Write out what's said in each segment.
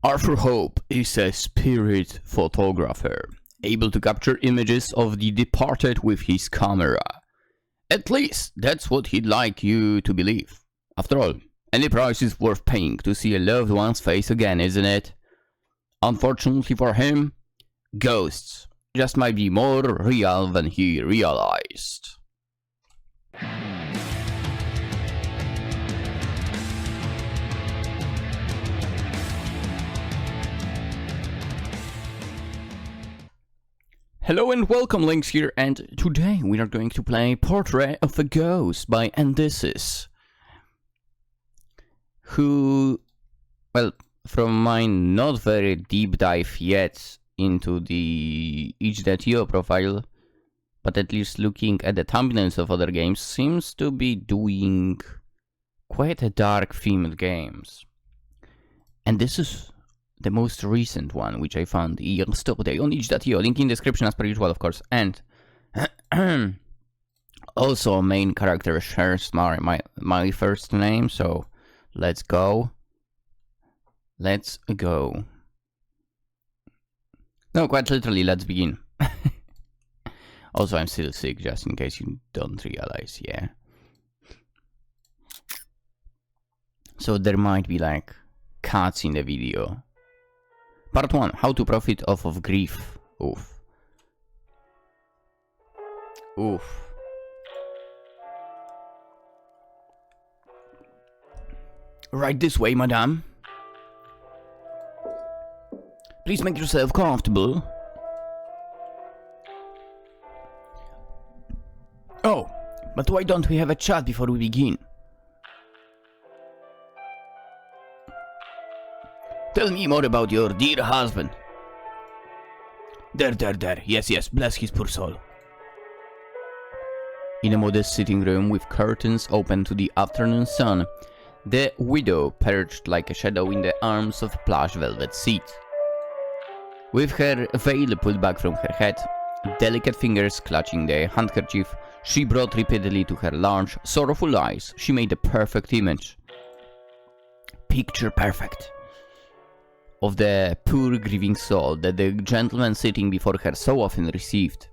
Arthur Hope is a spirit photographer, able to capture images of the departed with his camera. At least, that's what he'd like you to believe. After all, any price is worth paying to see a loved one's face again, isn't it? Unfortunately for him, ghosts just might be more real than he realized. Hello and welcome, Lynx here, and today we are going to play Portrait of a Ghost by ENDYSIS, who, well, from my not very deep dive yet into the itch.io profile, but at least looking at the thumbnails of other games, seems to be doing quite a dark themed games. And this is the most recent one, which I found yesterday on itch.io, link in description as per usual, of course, and also main character shares my first name, so let's go. Let's go. No, quite literally, let's begin. Also, I'm still sick, just in case you don't realize, yeah. So there might be like cuts in the video. Part 1. How to profit off of grief. Oof. Oof. Right this way, madame. Please make yourself comfortable. Oh, but why don't we have a chat before we begin? Tell me more about your dear husband. There. Yes, bless his poor soul. In a modest sitting room with curtains open to the afternoon sun, the widow perched like a shadow in the arms of a plush velvet seat. With her veil pulled back from her head, delicate fingers clutching the handkerchief she brought repeatedly to her large, sorrowful eyes, she made a perfect image. Picture perfect. Of the poor grieving soul that the gentleman sitting before her so often received.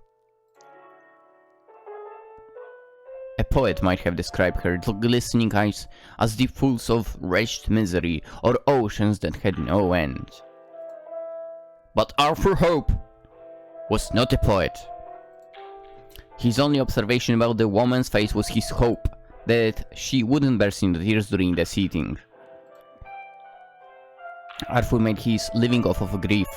A poet might have described her glistening eyes as deep pools of wretched misery or oceans that had no end. But Arthur Hope was not a poet. His only observation about the woman's face was his hope that she wouldn't burst into tears during the sitting. Arthur made his living off of grief,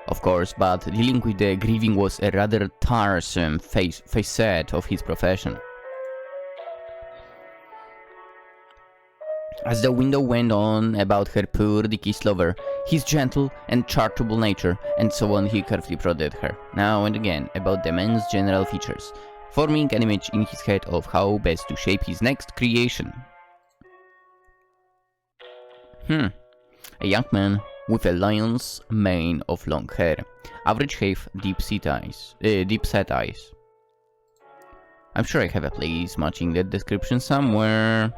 of course, but dealing with the grieving was a rather tiresome facet of his profession. As the window went on about her poor deceased lover, his gentle and charitable nature, and so on, he carefully prodded her, now and again, about the man's general features, forming an image in his head of how best to shape his next creation. A young man with a lion's mane of long hair, average height, deep-set eyes. I'm sure I have a place matching that description somewhere.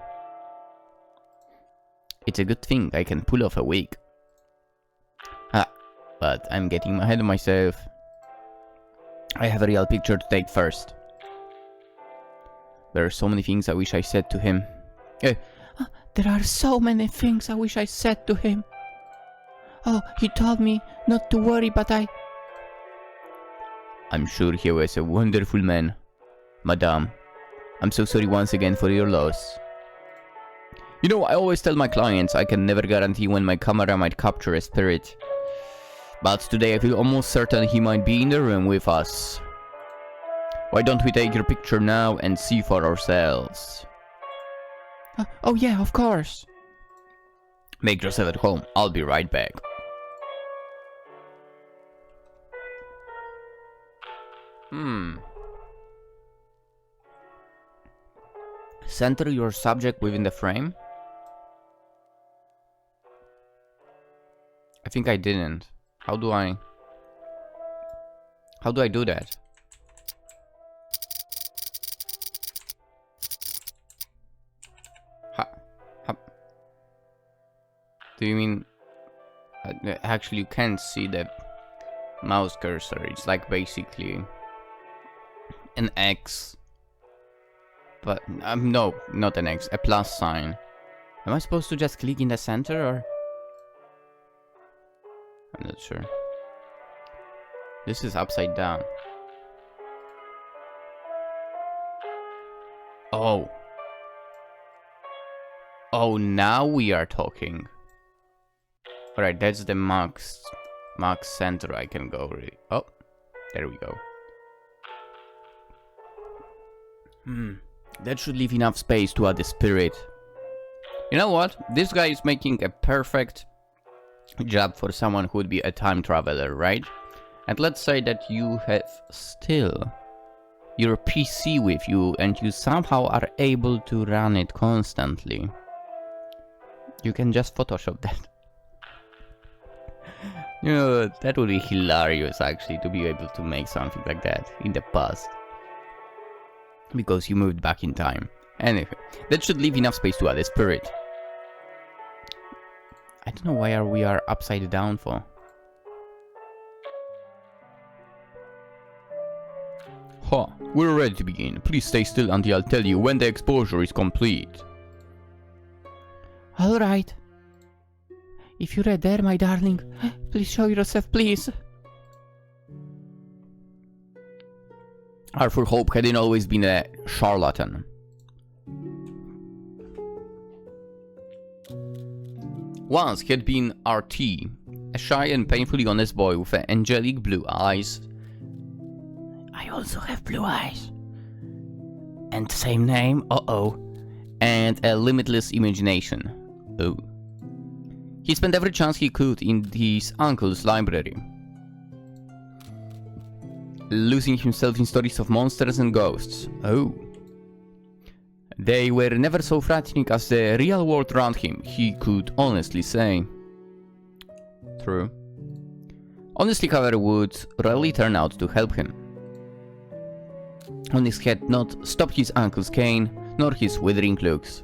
It's a good thing I can pull off a wig. But I'm getting ahead of myself. I have a real picture to take first. There are so many things I wish I said to him. There are so many things I wish I said to him. Oh, he told me not to worry, but I'm sure he was a wonderful man. Madame, I'm so sorry once again for your loss. You know, I always tell my clients I can never guarantee when my camera might capture a spirit. But today I feel almost certain he might be in the room with us. Why don't we take your picture now and see for ourselves? Oh yeah, of course. Make yourself at home. I'll be right back. Center your subject within the frame? I think I didn't. How do I do that? Do you mean Actually, you can't see the mouse cursor. It's like basically an X. But, no, not an X, a plus sign. Am I supposed to just click in the center, or? I'm not sure. This is upside down. Oh. Oh, now we are talking. Alright, that's the max center I can go, really. Oh, there we go. That should leave enough space to add the spirit. You know what? This guy is making a perfect job for someone who would be a time traveler, right? And let's say that you have still your PC with you and you somehow are able to run it constantly. You can just Photoshop that. You know, that would be hilarious actually, to be able to make something like that in the past. Because you moved back in time. Anyway, that should leave enough space to add a spirit. I don't know why we are upside down for. Huh, we're ready to begin. Please stay still until I'll tell you when the exposure is complete. Alright. If you're there, my darling, please show yourself, please. Arthur Hope hadn't always been a charlatan. Once he had been RT, a shy and painfully honest boy with angelic blue eyes. I also have blue eyes. And same name, and a limitless imagination. Oh. He spent every chance he could in his uncle's library, losing himself in stories of monsters and ghosts. Oh. They were never so frightening as the real world around him, he could honestly say. True. Honestly, however, would rarely turn out to help him. Honest had not stopped his uncle's cane, nor his withering looks.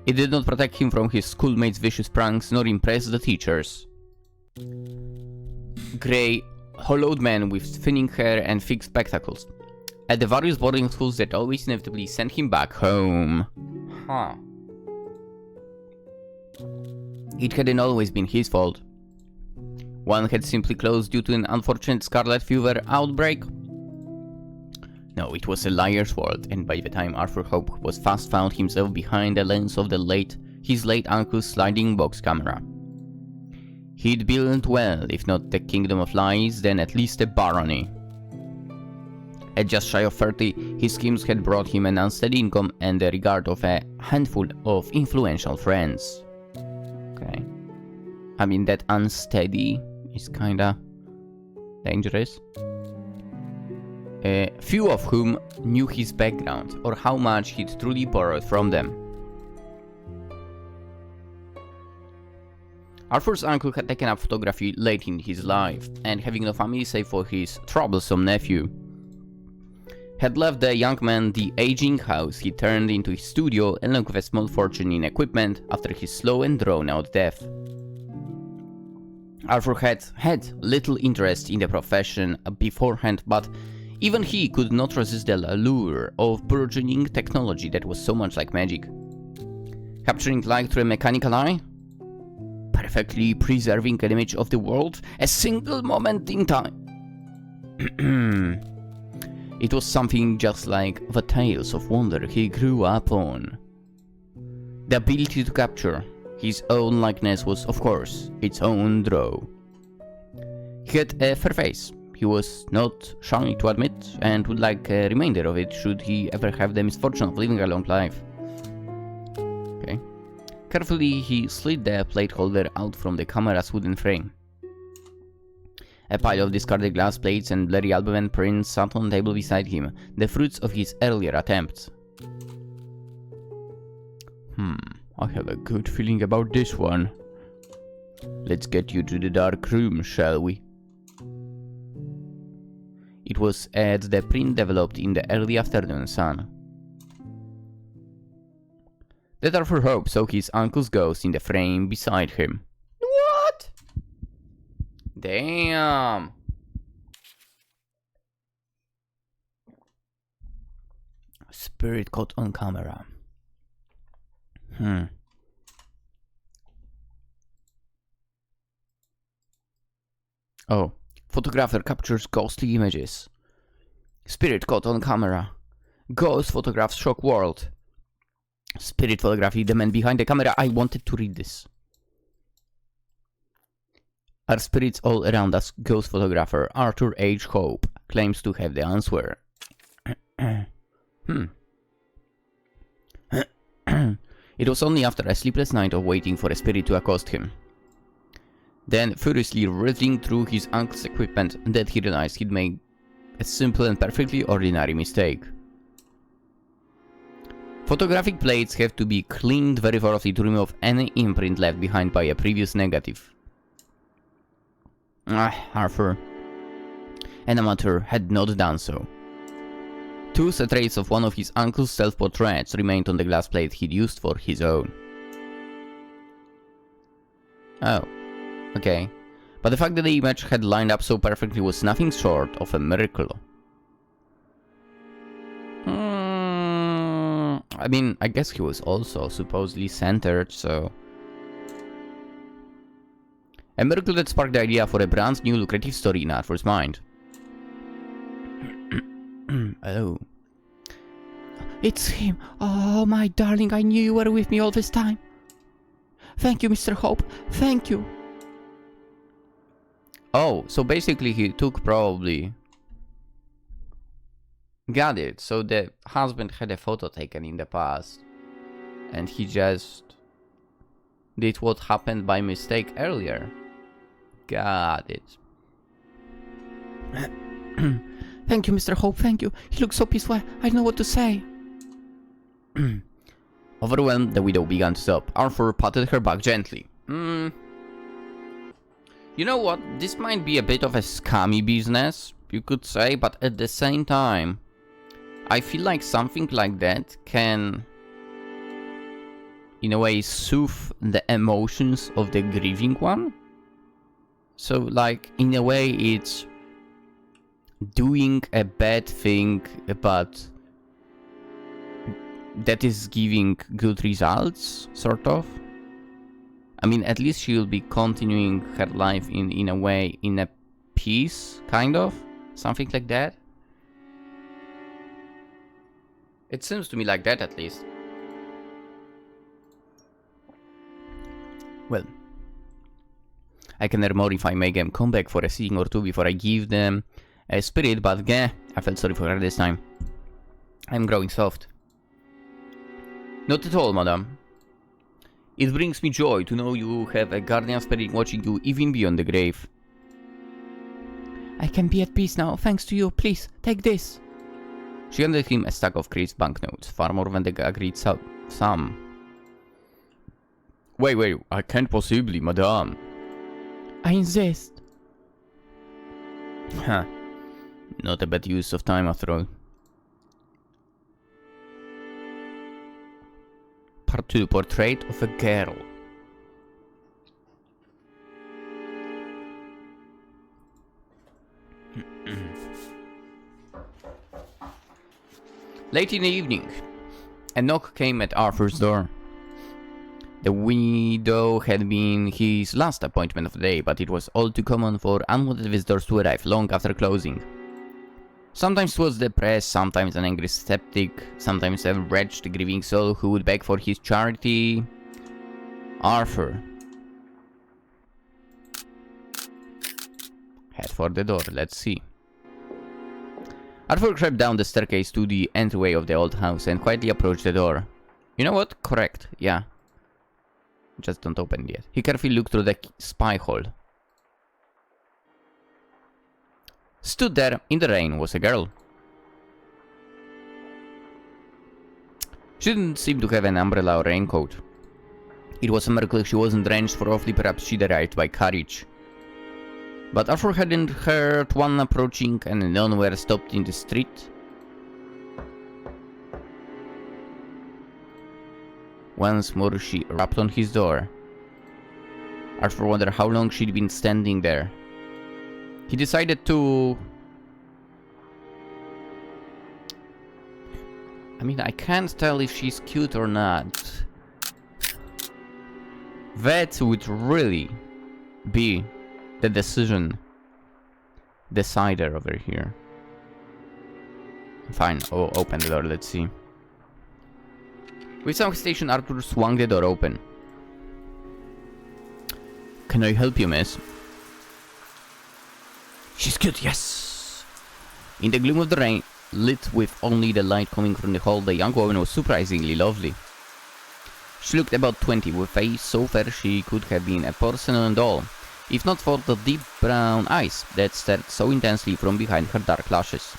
It did not protect him from his schoolmates' vicious pranks, nor impress the teachers. Grey, hollowed man with thinning hair and thick spectacles. At the various boarding schools that always inevitably sent him back home. Huh. It hadn't always been his fault. One had simply closed due to an unfortunate scarlet fever outbreak. No, it was a liar's world, and by the time Arthur Hope was fast found himself behind the lens of his late uncle's sliding box camera. He'd built well, if not the kingdom of lies, then at least a barony. At just shy of 30, his schemes had brought him an unsteady income and the regard of a handful of influential friends. Okay. I mean, that unsteady is kinda dangerous. Few of whom knew his background or how much he'd truly borrowed from them. Arthur's uncle had taken up photography late in his life, and having no family save for his troublesome nephew, had left the young man the aging house he turned into his studio along with a small fortune in equipment after his slow and drawn-out death. Arthur had little interest in the profession beforehand, but even he could not resist the allure of burgeoning technology that was so much like magic. Capturing light through a mechanical eye? Perfectly preserving an image of the world, a single moment in time. It was something just like the tales of wonder he grew up on. The ability to capture his own likeness was, of course, its own draw. He had a fair face. He was not shy to admit, and would like a remainder of it should he ever have the misfortune of living a long life. Okay. Carefully, he slid the plate holder out from the camera's wooden frame. A pile of discarded glass plates and blurry album and prints sat on the table beside him, the fruits of his earlier attempts. I have a good feeling about this one. Let's get you to the dark room, shall we? It was as the print developed in the early afternoon sun that Arthur Hope saw his uncle's ghost in the frame beside him. What? Damn. Spirit caught on camera. Oh, photographer captures ghostly images. Spirit caught on camera. Ghost photographs shock world. Spirit photography, the man behind the camera. I wanted to read this. Are spirits all around us? Ghost photographer Arthur H. Hope claims to have the answer. It was only after a sleepless night of waiting for a spirit to accost him, then furiously rifling through his uncle's equipment, that he realized he'd made a simple and perfectly ordinary mistake. Photographic plates have to be cleaned very thoroughly to remove any imprint left behind by a previous negative. Arthur, an amateur, had not done so. Two traces of one of his uncle's self-portraits remained on the glass plate he'd used for his own. Oh, okay. But the fact that the image had lined up so perfectly was nothing short of a miracle. I mean, I guess he was also supposedly centered, so... A miracle that sparked the idea for a brand new lucrative story in Arthur's mind. Oh. It's him. Oh, my darling, I knew you were with me all this time. Thank you, Mr. Hope. Thank you. Oh, so basically he took probably... Got it. So the husband had a photo taken in the past. And he just... did what happened by mistake earlier. Got it. Thank you, Mr. Hope, thank you. He looks so peaceful, I don't know what to say. Overwhelmed, the widow began to sob. Arthur patted her back gently. You know what? This might be a bit of a scammy business, you could say, but at the same time, I feel like something like that can, in a way, soothe the emotions of the grieving one. So, like, in a way, it's doing a bad thing, but that is giving good results, sort of. I mean, at least she'll be continuing her life in a way, in a peace, kind of. Something like that. It seems to me like that, at least. Well, I can learn more if I make them come back for a scene or two before I give them a spirit, but I felt sorry for her this time. I'm growing soft. Not at all, madam. It brings me joy to know you have a guardian spirit watching you even beyond the grave. I can be at peace now, thanks to you. Please, take this. She handed him a stack of crisp banknotes, far more than the agreed sum. Wait, I can't possibly, madame. I insist. Huh. Not a bad use of time after all. Part 2. Portrait of a girl. Late in the evening, a knock came at Arthur's door. The widow had been his last appointment of the day, but it was all too common for unwanted visitors to arrive long after closing. Sometimes it was the press, sometimes an angry skeptic, sometimes a wretched grieving soul who would beg for his charity. Arthur head for the door, let's see. Arthur crept down the staircase to the entryway of the old house and quietly approached the door. You know what? Correct, yeah. Just don't open it yet. He carefully looked through the spy hole. Stood there in the rain was a girl. She didn't seem to have an umbrella or raincoat. It was a miracle she wasn't drenched, for awfully perhaps she'd arrived by carriage. But Arthur hadn't heard one approaching, and none were stopped in the street. Once more she rapped on his door. Arthur wondered how long she'd been standing there. He decided to... I mean, I can't tell if she's cute or not. That would really be the decider over here. Fine, oh, open the door, let's see. With some hesitation, Arthur swung the door open. Can I help you, miss? She's cute, yes! In the gloom of the rain, lit with only the light coming from the hall, the young woman was surprisingly lovely. She looked about 20, with a face so fair she could have been a porcelain doll, if not for the deep brown eyes that stared so intensely from behind her dark lashes.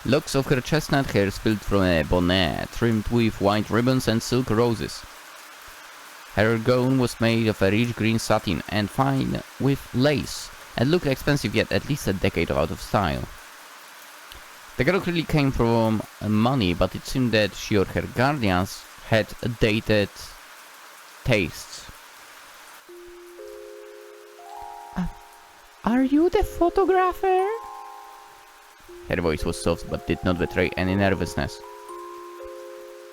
Locks of her chestnut hair spilled from a bonnet, trimmed with white ribbons and silk roses. Her gown was made of a rich green satin and fine with lace, and looked expensive yet at least a decade out of style. The girl clearly came from money, but it seemed that she or her guardians had dated tastes. Are you the photographer? Her voice was soft but did not betray any nervousness.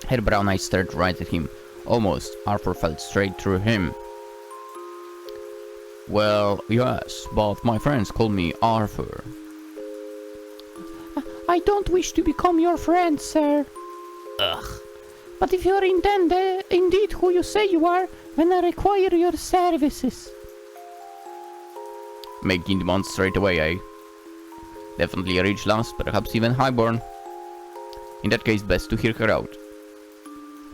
Her brown eyes stared right at him. Almost, Arthur felt straight through him. Well, yes, but my friends call me Arthur. I don't wish to become your friend, sir. Ugh. But if you're indeed who you say you are, then I require your services. Making demands straight away, eh? Definitely a rich lass, perhaps even highborn. In that case, best to hear her out.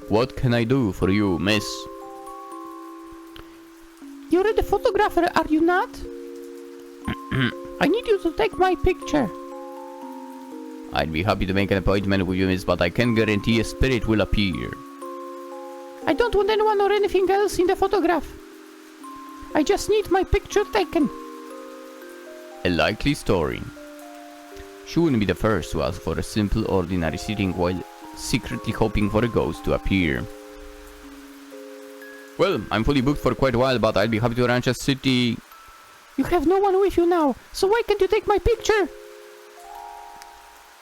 What can I do for you, miss? You're the photographer, are you not? I need you to take my picture. I'd be happy to make an appointment with you, miss, but I can't guarantee a spirit will appear. I don't want anyone or anything else in the photograph. I just need my picture taken. A likely story. She wouldn't be the first to ask for a simple, ordinary sitting while secretly hoping for a ghost to appear. Well, I'm fully booked for quite a while, but I'd be happy to arrange a city... You have no one with you now, so why can't you take my picture?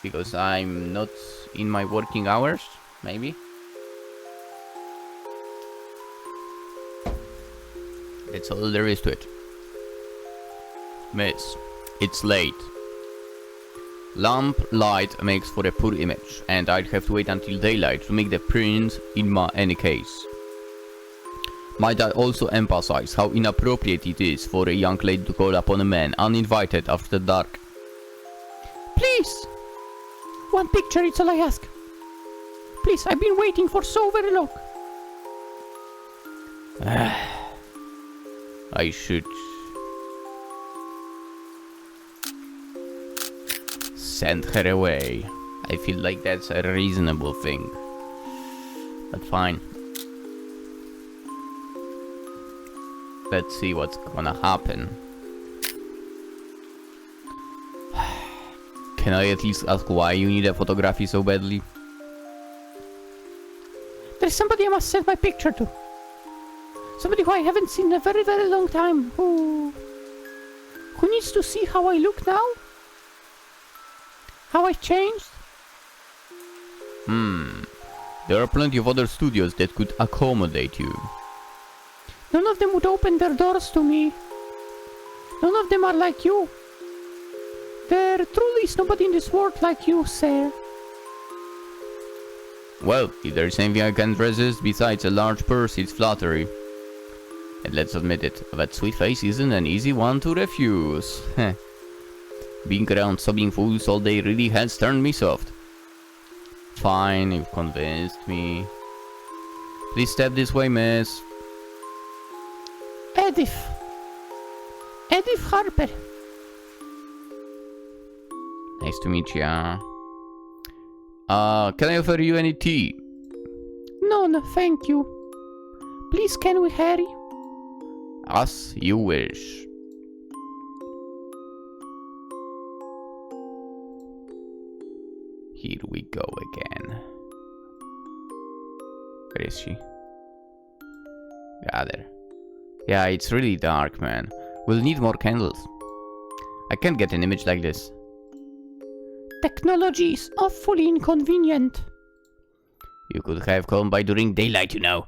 Because I'm not in my working hours, maybe? That's all there is to it. Miss, it's late. Lamp light makes for a poor image, and I'd have to wait until daylight to make the print in any case. Might I also emphasize how inappropriate it is for a young lady to call upon a man uninvited after dark? Please! One picture, it's all I ask. Please, I've been waiting for so very long. I should... send her away. I feel like that's a reasonable thing. But fine. Let's see what's gonna happen. Can I at least ask why you need a photography so badly? There's somebody I must send my picture to. Somebody who I haven't seen in a very, very long time. Who needs to see how I look now? How I've changed? There are plenty of other studios that could accommodate you. None of them would open their doors to me. None of them are like you. There truly is nobody in this world like you, sir. Well, if there's anything I can't resist besides a large purse, it's flattery. And let's admit it, that sweet face isn't an easy one to refuse. Being around sobbing fools all day really has turned me soft. Fine, you've convinced me. Please step this way, miss. Edith. Edith Harper. Nice to meet ya. Can I offer you any tea? No, thank you. Please, can we hurry? As you wish. Here we go again. Where is she? Yeah, there. Yeah, it's really dark, man. We'll need more candles. I can't get an image like this. Technology is awfully inconvenient. You could have come by during daylight, you know.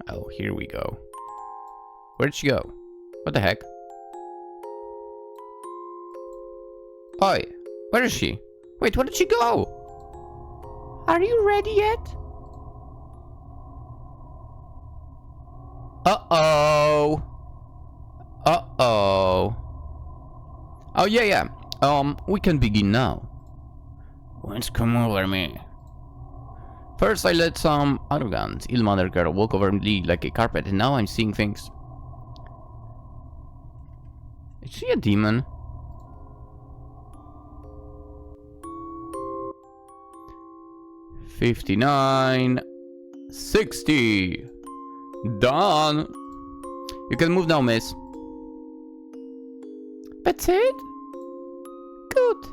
Oh, here we go. Where'd she go? What the heck? Oi, where is she? Wait, where did she go? Are you ready yet? Uh-oh. Uh-oh. Oh, yeah. We can begin now. Once come over me. First I let some arrogant, ill-mannered girl walk over me like a carpet, and now I'm seeing things. Is she a demon? $59, $60. Done. You can move now, miss. That's it? Good.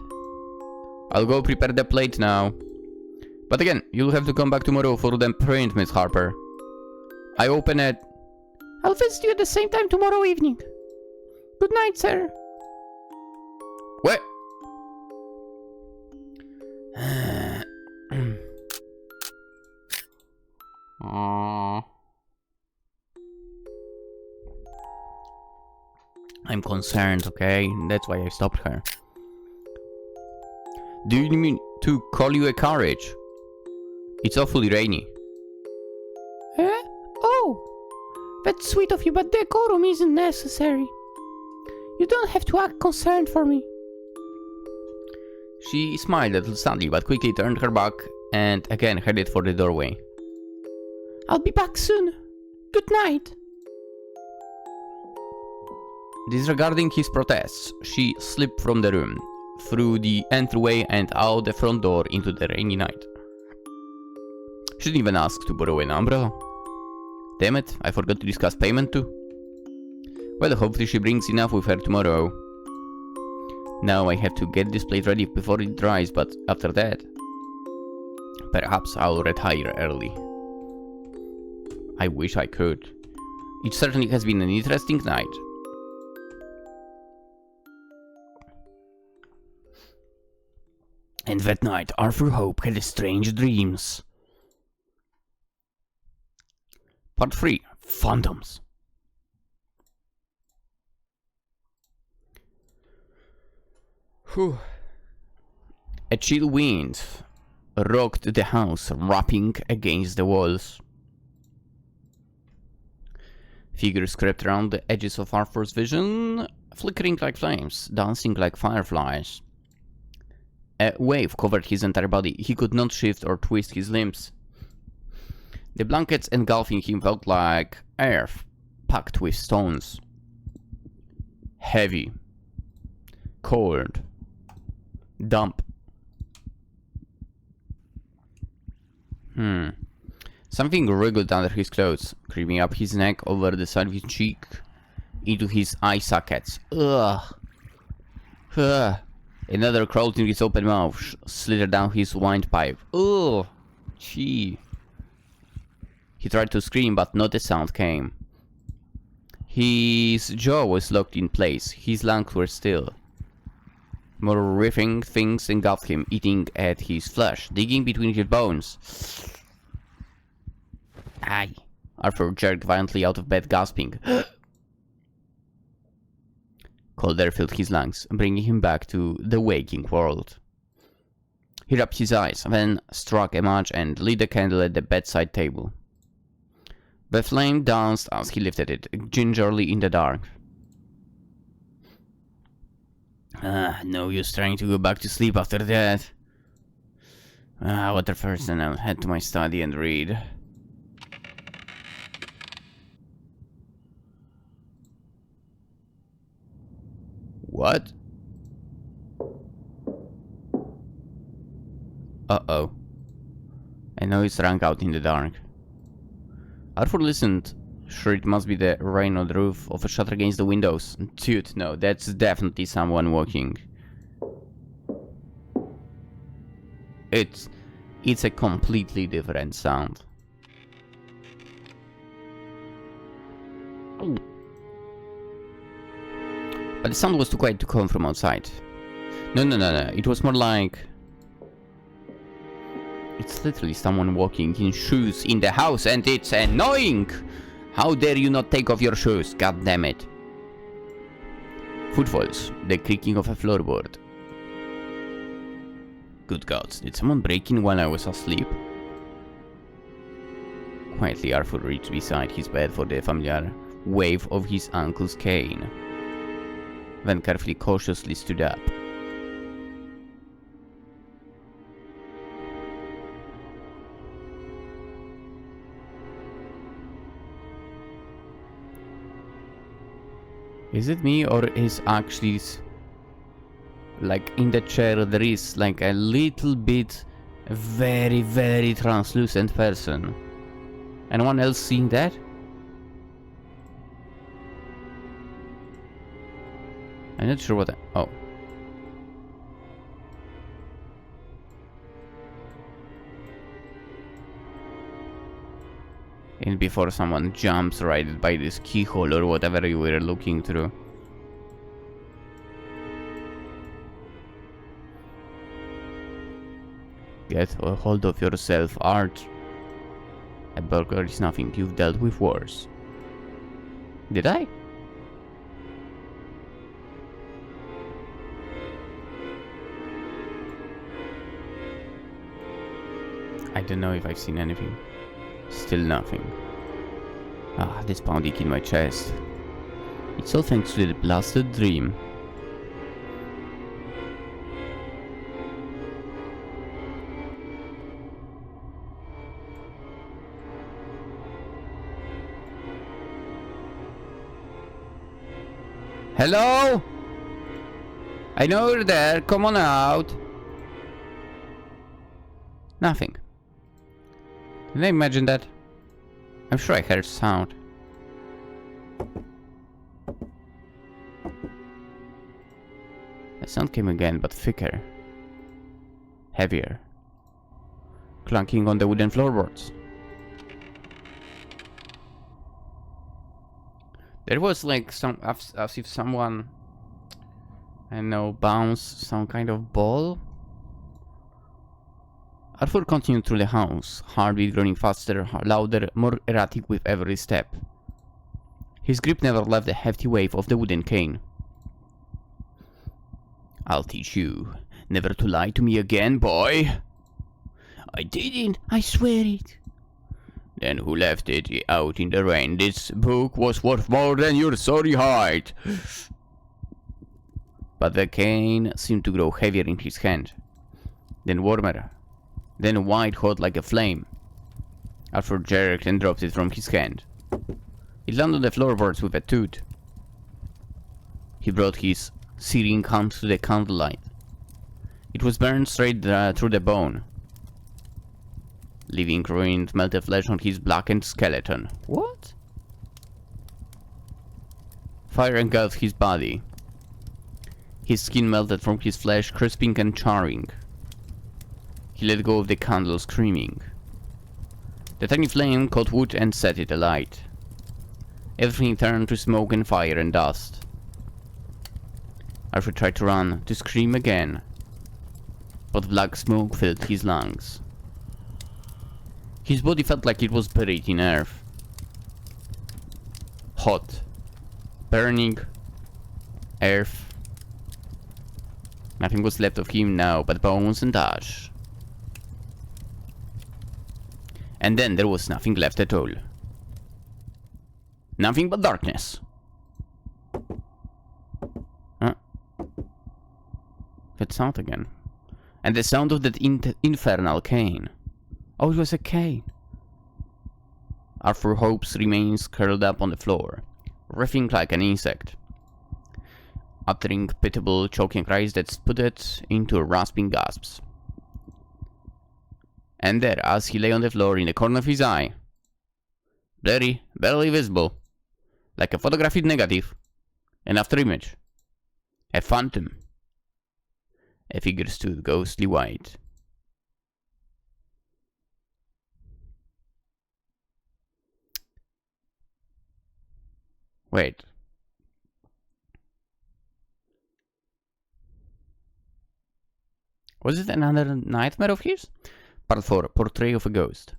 I'll go prepare the plate now. But again, you'll have to come back tomorrow for the print, Miss Harper. I open it. I'll visit you at the same time tomorrow evening. Good night, sir. What? I'm concerned, okay? That's why I stopped her. Do you need me to call you a carriage? It's awfully rainy. Eh? Oh, that's sweet of you, but decorum isn't necessary. You don't have to act concerned for me. She smiled a little sadly, but quickly turned her back and again headed for the doorway. I'll be back soon. Good night. Disregarding his protests, she slipped from the room, through the entryway and out the front door into the rainy night. She didn't even ask to borrow an umbrella. Damn it, I forgot to discuss payment too. Well, hopefully she brings enough with her tomorrow. Now I have to get this plate ready before it dries, but after that, perhaps I'll retire early. I wish I could. It certainly has been an interesting night. And that night, Arthur Hope had strange dreams. Part 3. Phantoms. Whew. A chill wind rocked the house, rapping against the walls. Figures crept around the edges of Arthur's vision, flickering like flames, dancing like fireflies. A wave covered his entire body. He could not shift or twist his limbs. The blankets engulfing him felt like earth packed with stones. Heavy. Cold. Damp. Something wriggled under his clothes, creeping up his neck over the side of his cheek, into his eye sockets. Ugh. Another crawled in his open mouth, slithered down his windpipe. Ugh. Gee. He tried to scream, but not a sound came. His jaw was locked in place. His lungs were still. More riffing things engulfed him, eating at his flesh, digging between his bones. Aye. Arthur jerked violently out of bed, gasping. Cold air filled his lungs, bringing him back to the waking world. He rubbed his eyes, then struck a match and lit a candle at the bedside table. The flame danced as he lifted it, gingerly in the dark. No use trying to go back to sleep after that. Water first, and I'll head to my study and read. What? Uh-oh. A noise rang out in the dark. Arthur listened. Sure, it must be the rain on the roof of a shutter against the windows. Dude, no, that's definitely someone walking. It's a completely different sound. But the sound was too quiet to come from outside. No. It was more like... It's literally someone walking in shoes in the house, and it's annoying! How dare you not take off your shoes, god damn it. Footfalls, the creaking of a floorboard. Good gods, did someone break in while I was asleep? Quietly, Arthur reached beside his bed for the familiar wave of his uncle's cane. Then carefully, cautiously stood up. Is it me, or is actually... like in the chair there is like a little bit very, very translucent person? Anyone else seeing that? I'm not sure what oh. And before someone jumps right by this keyhole or whatever you were looking through. Get a hold of yourself, Art. A burglar is nothing, you've dealt with worse. Did I? I don't know if I've seen anything. Still nothing. Ah, this pounding in my chest. It's all thanks to the blasted dream. Hello? I know you're there, come on out. Nothing. Did I imagine that? I'm sure I heard sound. The sound came again, but thicker. Heavier. Clunking on the wooden floorboards. There was like some, as if someone, I don't know, bounced some kind of ball. Arthur continued through the house, heartbeat growing faster, louder, more erratic with every step. His grip never left the hefty weight of the wooden cane. I'll teach you never to lie to me again, boy. I didn't, I swear it. Then who left it out in the rain? This book was worth more than your sorry hide. But the cane seemed to grow heavier in his hand, then warmer, then white hot like a flame. Arthur jerked and dropped it from his hand. It landed on the floorboards with a toot. He brought his searing hand to the candlelight. It was burned straight through the bone, leaving ruined melted flesh on his blackened skeleton. What? Fire engulfed his body. His skin melted from his flesh, crisping and charring. He let go of the candle, screaming. The tiny flame caught wood and set it alight. Everything turned to smoke and fire and dust. Arthur tried to run, to scream again, but black smoke filled his lungs. His body felt like it was buried in earth. Hot, burning, earth. Nothing was left of him now but bones and ash. And then there was nothing left at all. Nothing but darkness. Huh? That sound again. And the sound of that infernal cane. Oh, it was a cane. Arthur Hope's remains curled up on the floor, writhing like an insect, uttering pitiable, choking cries that sputtered into rasping gasps. And there, as he lay on the floor in the corner of his eye, blurry, barely visible, like a photographic negative, an after image, a phantom, a figure stood ghostly white. Wait. Was it another nightmare of his? Part 4. Portrait of a Ghost.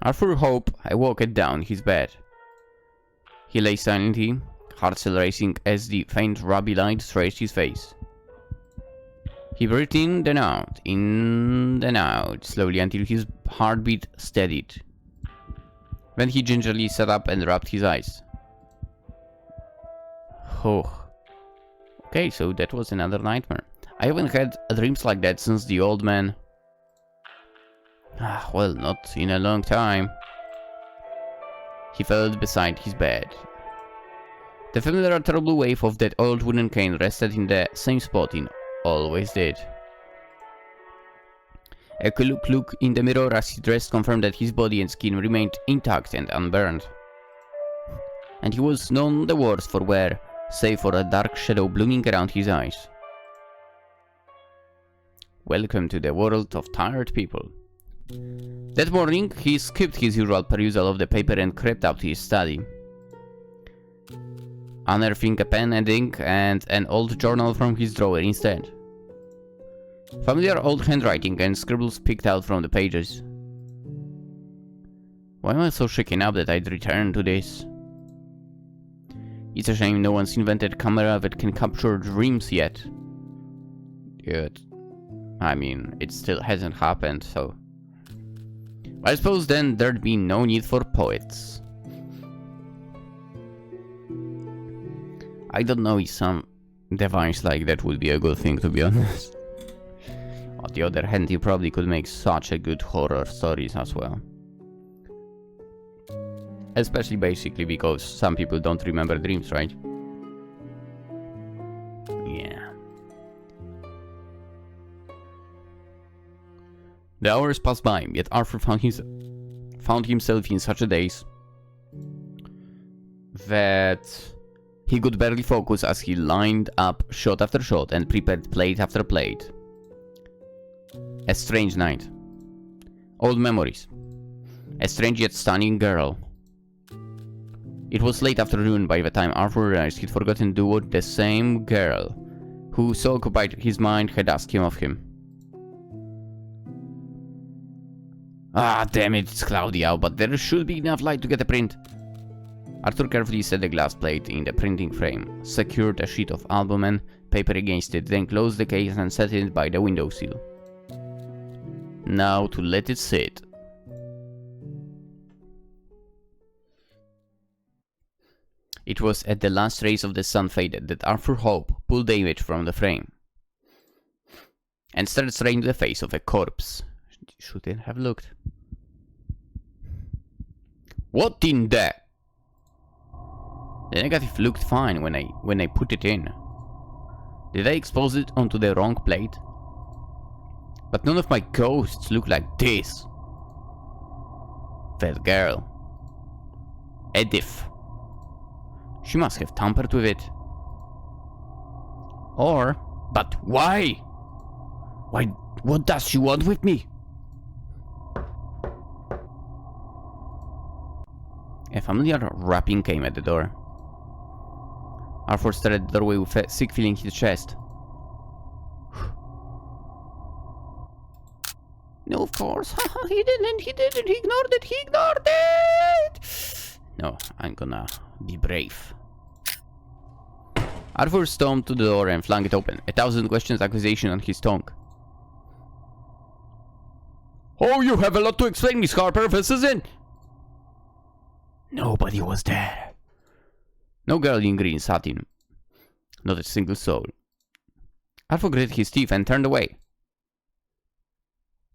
Arthur Hope awoke down his bed. He lay silently, heart still racing as the faint ruby light traced his face. He breathed in and out, slowly until his heartbeat steadied. Then he gingerly sat up and rubbed his eyes. Oh. Okay, so that was another nightmare. I haven't had dreams like that since the old man... well, not in a long time. He fell beside his bed. The familiar terrible wave of that old wooden cane rested in the same spot it always did. A quick look in the mirror as he dressed confirmed that his body and skin remained intact and unburned. And he was none the worse for wear, save for a dark shadow blooming around his eyes. Welcome to the world of tired people. That morning, he skipped his usual perusal of the paper and crept up to his study. Unearthing a pen and ink and an old journal from his drawer instead. Familiar old handwriting and scribbles picked out from the pages. Why am I so shaken up that I'd return to this? It's a shame no one's invented a camera that can capture dreams yet. I mean, it still hasn't happened, so... I suppose then there'd be no need for poets. I don't know if some device like that would be a good thing, to be honest. On the other hand, you probably could make such a good horror stories as well. Especially basically because some people don't remember dreams, right? Yeah. The hours passed by, yet Arthur found himself in such a daze that he could barely focus as he lined up shot after shot and prepared plate after plate. A strange night. Old memories. A strange yet stunning girl. It was late afternoon by the time Arthur realized he'd forgotten to do what the same girl, who so occupied his mind, had asked him of him. Ah, damn it, it's cloudy out, but there should be enough light to get a print. Arthur carefully set the glass plate in the printing frame, secured a sheet of albumen paper against it, then closed the case and set it by the windowsill. Now to let it sit. It was at the last rays of the sun faded that Arthur Hope pulled the image from the frame and stared straight into the face of a corpse. Shouldn't have looked. What in the... The negative looked fine when I put it in. Did I expose it onto the wrong plate? But none of my ghosts look like this. That girl. Edith. She must have tampered with it. Or... But why? Why? What does she want with me? A familiar rapping came at the door. Arthur stared at the doorway with a sick feeling in his chest. No, of course. He didn't. He ignored it. No, I'm gonna be brave. Arthur stormed to the door and flung it open, 1,000 questions accusation on his tongue. Oh, you have a lot to explain, Miss Harper. This isn't... Nobody was there. No girl in green satin. Not a single soul. Arthur gritted his teeth and turned away.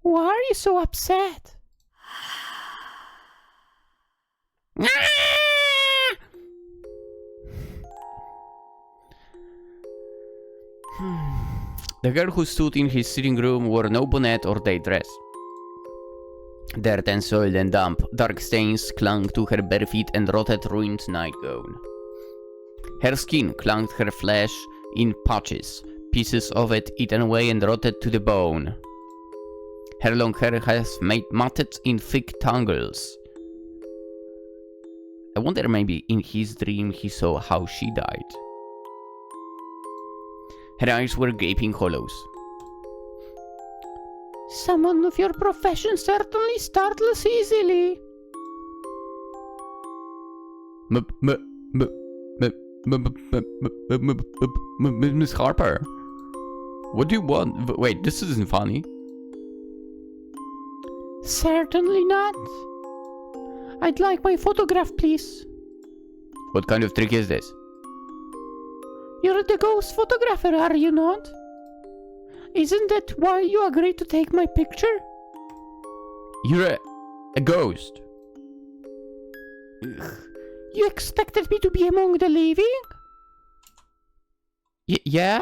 Why are you so upset? The girl who stood in his sitting room wore no bonnet or day dress. Dirt and soil and damp, dark stains clung to her bare feet and rotted, ruined nightgown. Her skin clung to her flesh in patches, pieces of it eaten away and rotted to the bone. Her long hair has made matted in thick tangles. I wonder maybe in his dream he saw how she died. Her eyes were gaping hollows. Someone of your profession certainly startles easily. Miss Harper, what do you want? Wait, this isn't funny. Certainly not. I'd like my photograph, please. What kind of trick is this? You're the ghost photographer, are you not? Isn't that why you agreed to take my picture? You're a ghost. Ugh. You expected me to be among the living? Yeah?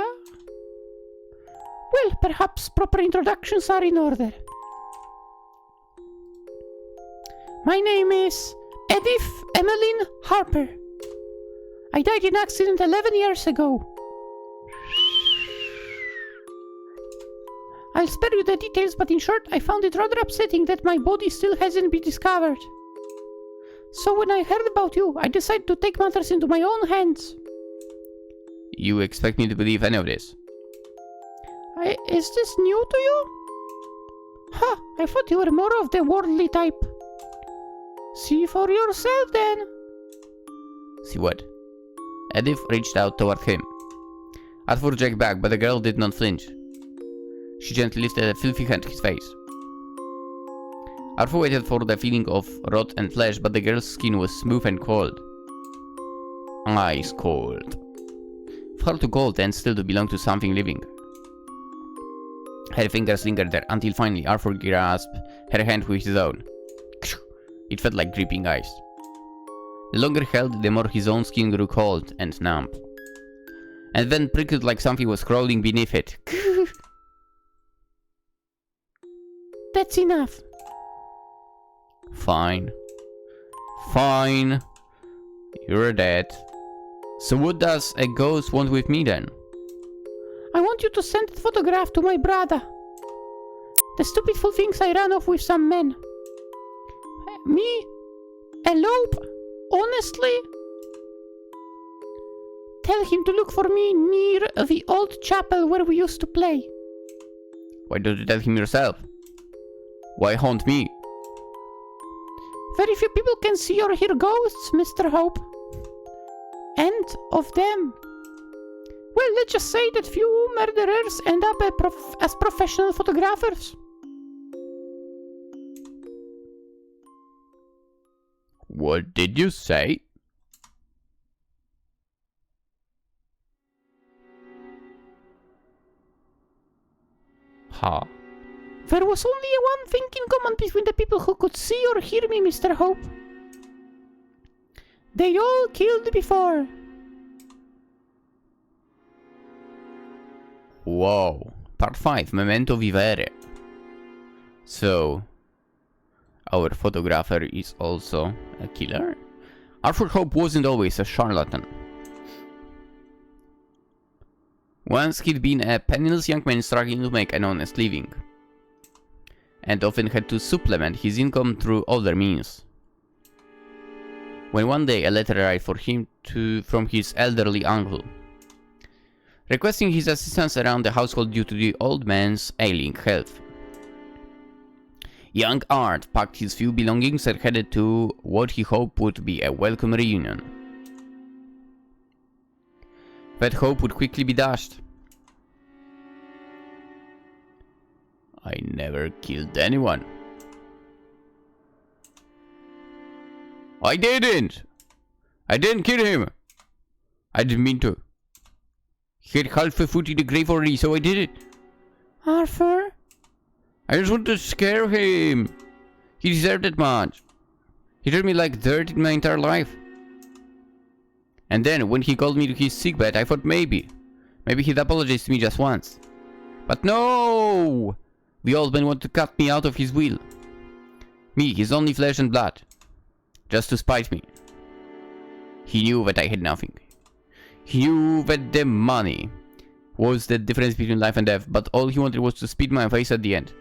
Well, perhaps proper introductions are in order. My name is Edith Emmeline Harper. I died in an accident 11 years ago. I'll spare you the details, but in short, I found it rather upsetting that my body still hasn't been discovered. So when I heard about you, I decided to take matters into my own hands. You expect me to believe any of this? Is this new to you? Ha! I thought you were more of the worldly type. See for yourself then. See what? Edith reached out toward him. Arthur jacked back, but the girl did not flinch. She gently lifted a filthy hand to his face. Arthur waited for the feeling of rot and flesh, but the girl's skin was smooth and cold. Ice cold. Far too cold and still to belong to something living. Her fingers lingered there until finally Arthur grasped her hand with his own. It felt like gripping ice. The longer held, the more his own skin grew cold and numb. And then prickled like something was crawling beneath it. That's enough. Fine. Fine. You're dead. So what does a ghost want with me then? I want you to send the photograph to my brother. The stupid fool thinks I ran off with some men. Me? Elope? Honestly? Tell him to look for me near the old chapel where we used to play. Why don't you tell him yourself? Why haunt me? Very few people can see or hear ghosts, Mr. Hope. And of them. Well, let's just say that few murderers end up as professional photographers. What did you say? Ha. There was only one thing in common between the people who could see or hear me, Mr. Hope. They all killed before. Whoa. Part 5, Memento Vivere. So, our photographer is also a killer? Arthur Hope wasn't always a charlatan. Once he'd been a penniless young man struggling to make an honest living, and often had to supplement his income through other means. When one day a letter arrived for him from his elderly uncle, requesting his assistance around the household due to the old man's ailing health. Young Art packed his few belongings and headed to what he hoped would be a welcome reunion. That hope would quickly be dashed. I never killed anyone. I didn't! I didn't kill him! I didn't mean to. He had half a foot in the grave already, so I did it. Arthur? I just wanted to scare him. He deserved it much. He treated me like dirt in my entire life. And then, when he called me to his sickbed, I thought maybe he'd apologize to me just once. But no! The old man wanted to cut me out of his will. Me, his only flesh and blood. Just to spite me. He knew that I had nothing. He knew that the money was the difference between life and death, but all he wanted was to spit my face at the end.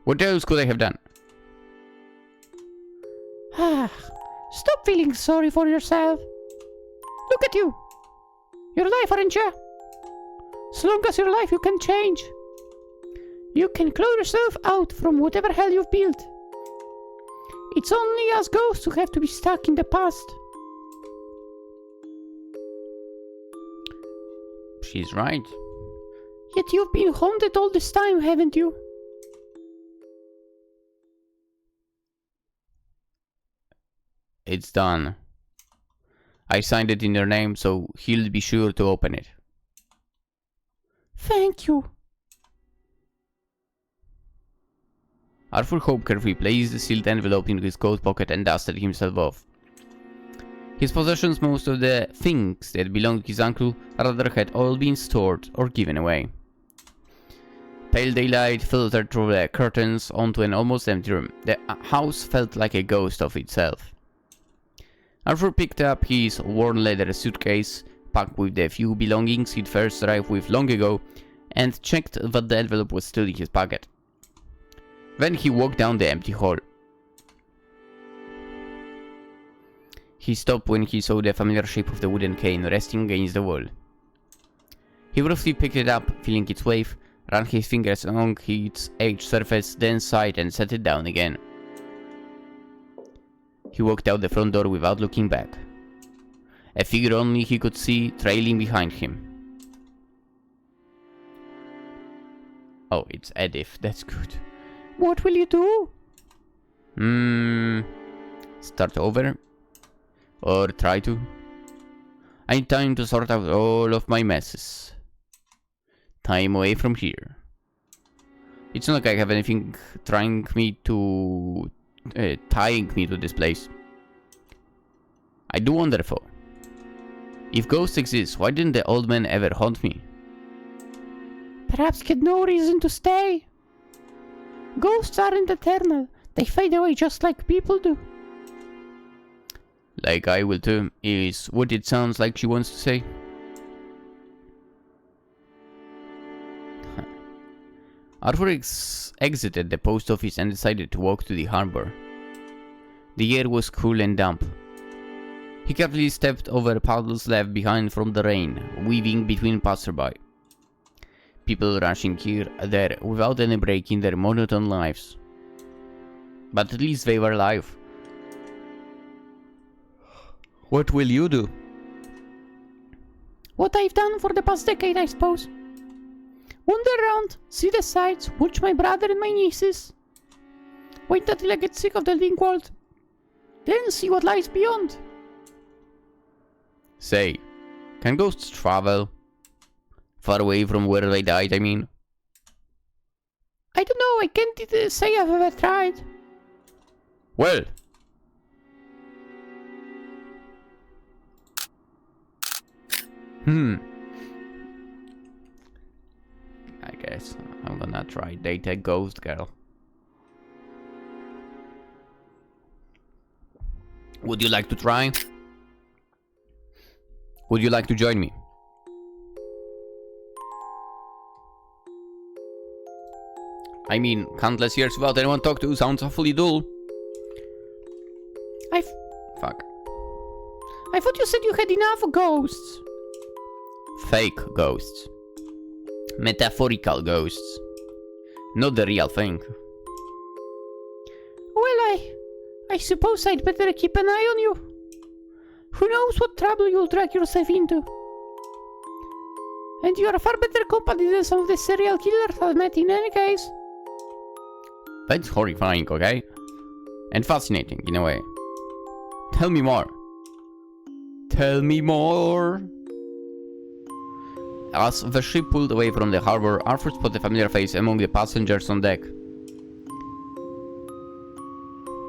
What else could I have done? Stop feeling sorry for yourself. Look at you. You're alive, aren't you? As long as your life you can change. You can claw yourself out from whatever hell you've built. It's only us ghosts who have to be stuck in the past. She's right. Yet you've been haunted all this time, haven't you? It's done. I signed it in your name, so he'll be sure to open it. Thank you. Arthur Hope carefully placed the sealed envelope into his coat pocket and dusted himself off. His possessions, most of the things that belonged to his uncle, rather had all been stored or given away. Pale daylight filtered through the curtains onto an almost empty room. The house felt like a ghost of itself. Arthur picked up his worn leather suitcase, packed with the few belongings he'd first arrived with long ago, and checked that the envelope was still in his pocket. Then he walked down the empty hall. He stopped when he saw the familiar shape of the wooden cane resting against the wall. He roughly picked it up, feeling its weight, ran his fingers along its edged surface, then sighed and set it down again. He walked out the front door without looking back. A figure only he could see trailing behind him. Oh, it's Edith, that's good. What will you do? Start over? Or try to? I need time to sort out all of my messes. Time away from here. It's not like I have anything tying me to this place. I do wonder though. If ghosts exist, why didn't the old man ever haunt me? Perhaps he had no reason to stay. Ghosts aren't eternal. They fade away just like people do. Like I will too, is what it sounds like she wants to say. Arthur exited the post office and decided to walk to the harbor. The air was cool and damp. He carefully stepped over puddles left behind from the rain, weaving between passerby. People rushing here and there without any break in their monotone lives. But at least they were alive. What will you do? What I've done for the past decade, I suppose. Wander around, see the sights, watch my brother and my nieces. Wait until I get sick of the living world. Then see what lies beyond. Say, can ghosts travel? Far away from where they died, I mean. I don't know, I can't say I've ever tried. Well. I guess I'm gonna try date a ghost girl. Would you like to try? Would you like to join me? I mean, countless years without anyone talk to sounds awfully dull. Fuck. I thought you said you had enough ghosts. Fake ghosts. Metaphorical ghosts. Not the real thing. Well, I suppose I'd better keep an eye on you. Who knows what trouble you'll drag yourself into. And you're a far better company than some of the serial killers I've met in any case. That's horrifying, okay? And fascinating, in a way. Tell me more. Tell me more. As the ship pulled away from the harbor, Arthur spotted a familiar face among the passengers on deck.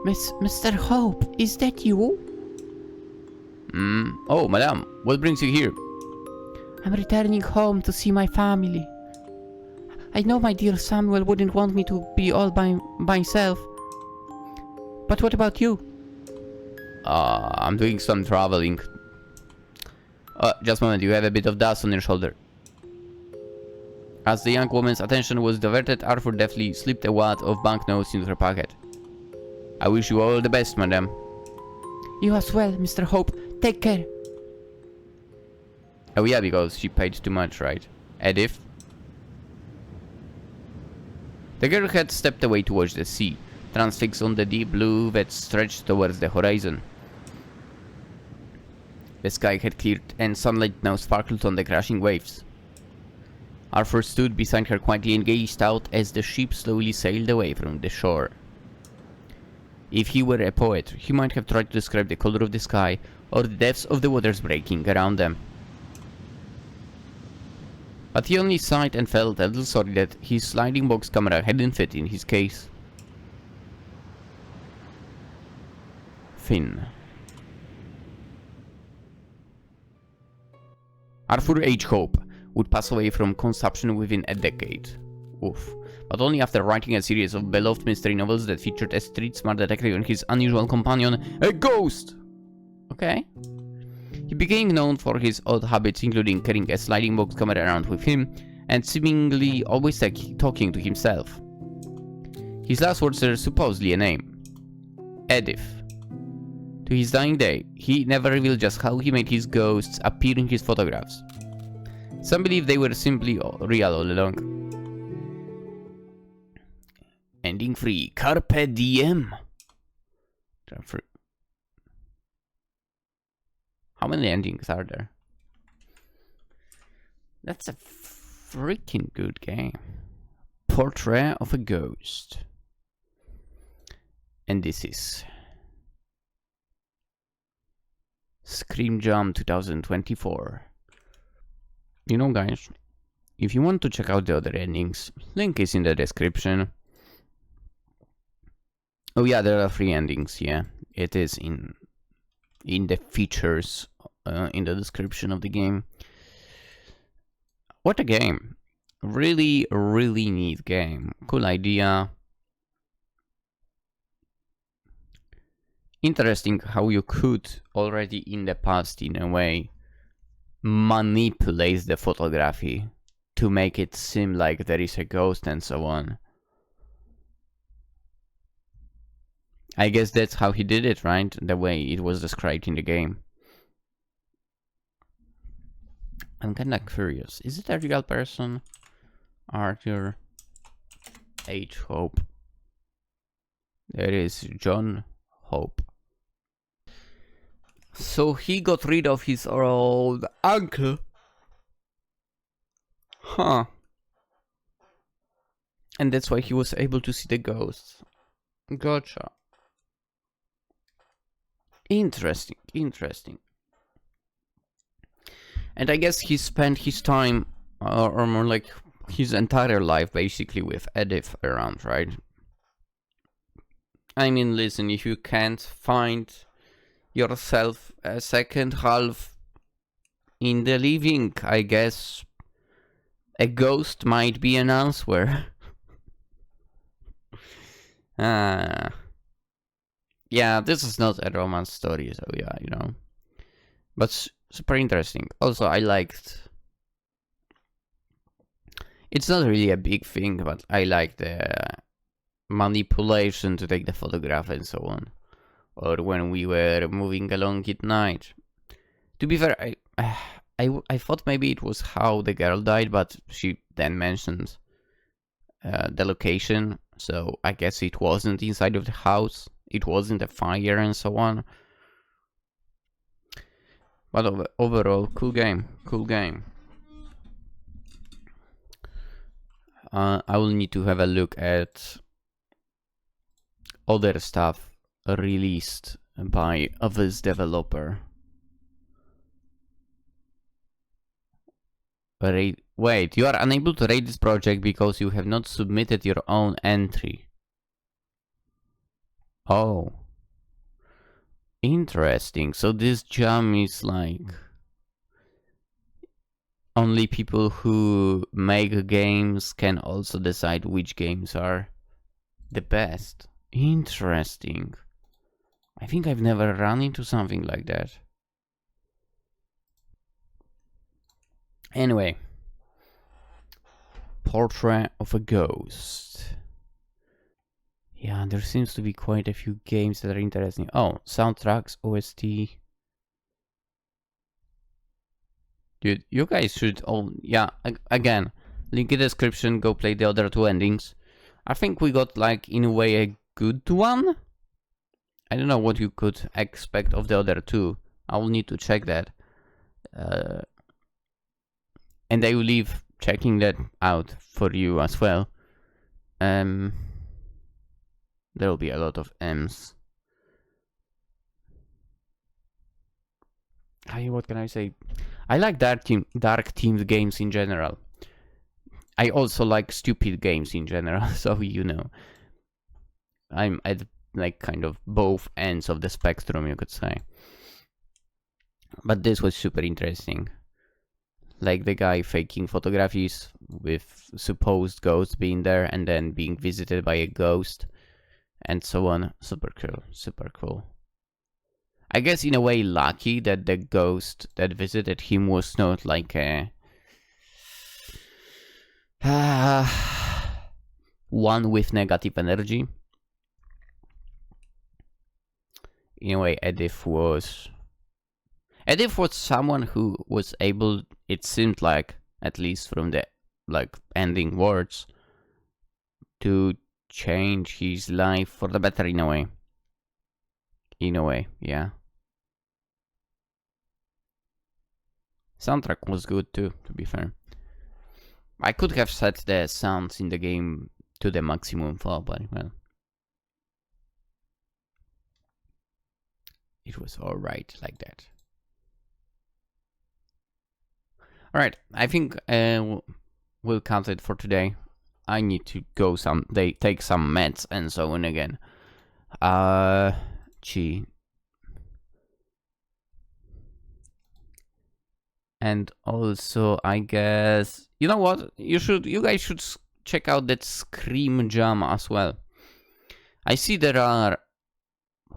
Mr. Hope, is that you? Oh, madame, what brings you here? I'm returning home to see my family. I know my dear Samuel wouldn't want me to be all by myself. But what about you? I'm doing some traveling. Just a moment, you have a bit of dust on your shoulder. As the young woman's attention was diverted, Arthur deftly slipped a wad of banknotes into her pocket. I wish you all the best, madam. You as well, Mr. Hope. Take care. Oh yeah, because she paid too much, right? Edith. The girl had stepped away to watch the sea, transfixed on the deep blue that stretched towards the horizon. The sky had cleared and sunlight now sparkled on the crashing waves. Arthur stood beside her quietly and gazed out as the ship slowly sailed away from the shore. If he were a poet, he might have tried to describe the color of the sky or the depths of the waters breaking around them. But he only sighed and felt a little sorry that his sliding box camera hadn't fit in his case. Finn. Arthur H. Hope would pass away from consumption within a decade. Oof. But only after writing a series of beloved mystery novels that featured a street-smart detective and his unusual companion, a ghost! Okay. He became known for his odd habits, including carrying a sliding box camera around with him, and seemingly always talking to himself. His last words are supposedly a name. Edith. To his dying day, he never revealed just how he made his ghosts appear in his photographs. Some believe they were simply real all along. Ending 3. Carpe diem. How many endings are there? That's a freaking good game. Portrait of a Ghost. ENDYSIS. Scream Jam 2024. You know, guys, if you want to check out the other endings, link is in the description. Oh yeah, there are 3 endings, yeah. It is in the features in the description of the game. What a game. Really, really neat game. Cool idea. Interesting how you could already in the past, in a way, manipulate the photography to make it seem like there is a ghost and so on. I guess that's how he did it, right? The way it was described in the game. I'm kinda curious. Is it a real person? Arthur H. Hope. There is John Hope. So he got rid of his old uncle. Huh. And that's why he was able to see the ghosts. Gotcha. Interesting, interesting. And I guess he spent his time, or more like his entire life, basically with Edith around, right? I mean, listen, if you can't find yourself a second half in the living, I guess a ghost might be an answer. Yeah, this is not a romance story, so yeah, you know. But super interesting. Also, I liked... It's not really a big thing, but I like the manipulation to take the photograph and so on. Or when we were moving along at night. To be fair, I thought maybe it was how the girl died, but she then mentioned the location. So I guess it wasn't inside of the house. It wasn't a fire and so on. But overall, cool game. Cool game. I will need to have a look at other stuff released by this developer. Wait, you are unable to rate this project because you have not submitted your own entry. Oh. Interesting. So this jam is like... only people who make games can also decide which games are the best. Interesting. I think I've never run into something like that. Anyway. Portrait of a Ghost. Yeah, there seems to be quite a few games that are interesting. Oh, soundtracks, OST. Dude, you guys should all... Yeah, again, link in the description, go play the other 2 endings. I think we got, like, in a way, a good one? I don't know what you could expect of the other 2. I will need to check that. And I will leave checking that out for you as well. There will be a lot of M's. What can I say? I like dark themed games in general. I also like stupid games in general, so you know. I'm at like kind of both ends of the spectrum, you could say. But this was super interesting. Like the guy faking photographies with supposed ghosts being there and then being visited by a ghost and so on. Super cool, super cool. I guess in a way lucky that the ghost that visited him was not like a one with negative energy. In a way, Edith was someone who was able, it seemed like, at least from the like ending words, to change his life for the better in a way. In a way, yeah. Soundtrack was good too, to be fair. I could have set the sounds in the game to the maximum for, but well, it was alright like that. Alright, I think we'll cut it for today. I need to go take some meds and so on again. Gee. And also, I guess, you know what? You guys should check out that Scream Jam as well. I see there are,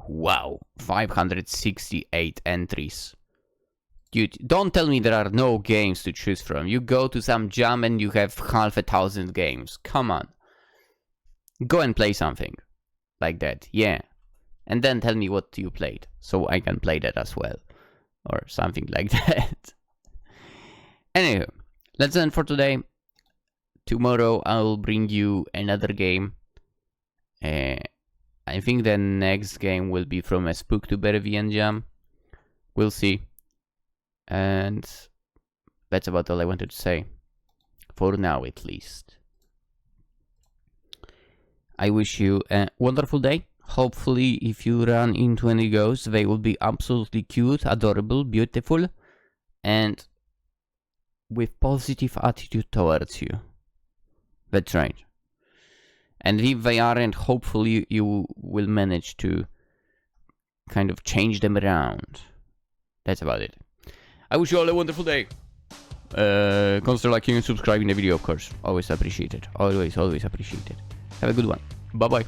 wow, 568 entries. Dude, don't tell me there are no games to choose from. You go to some jam and you have 500 games. Come on. Go and play something like that, yeah. And then tell me what you played, so I can play that as well. Or something like that. Anywho, that's it for today. Tomorrow I will bring you another game. I think the next game will be from a Spooktober VN Jam. We'll see. And that's about all I wanted to say. For now, at least. I wish you a wonderful day. Hopefully, if you run into any ghosts, they will be absolutely cute, adorable, beautiful, and with positive attitude towards you. That's right. And if they aren't, hopefully you will manage to kind of change them around. That's about it. I wish you all a wonderful day. Consider liking and subscribing the video, of course. Always appreciated. Always appreciated. Have a good one. Bye bye.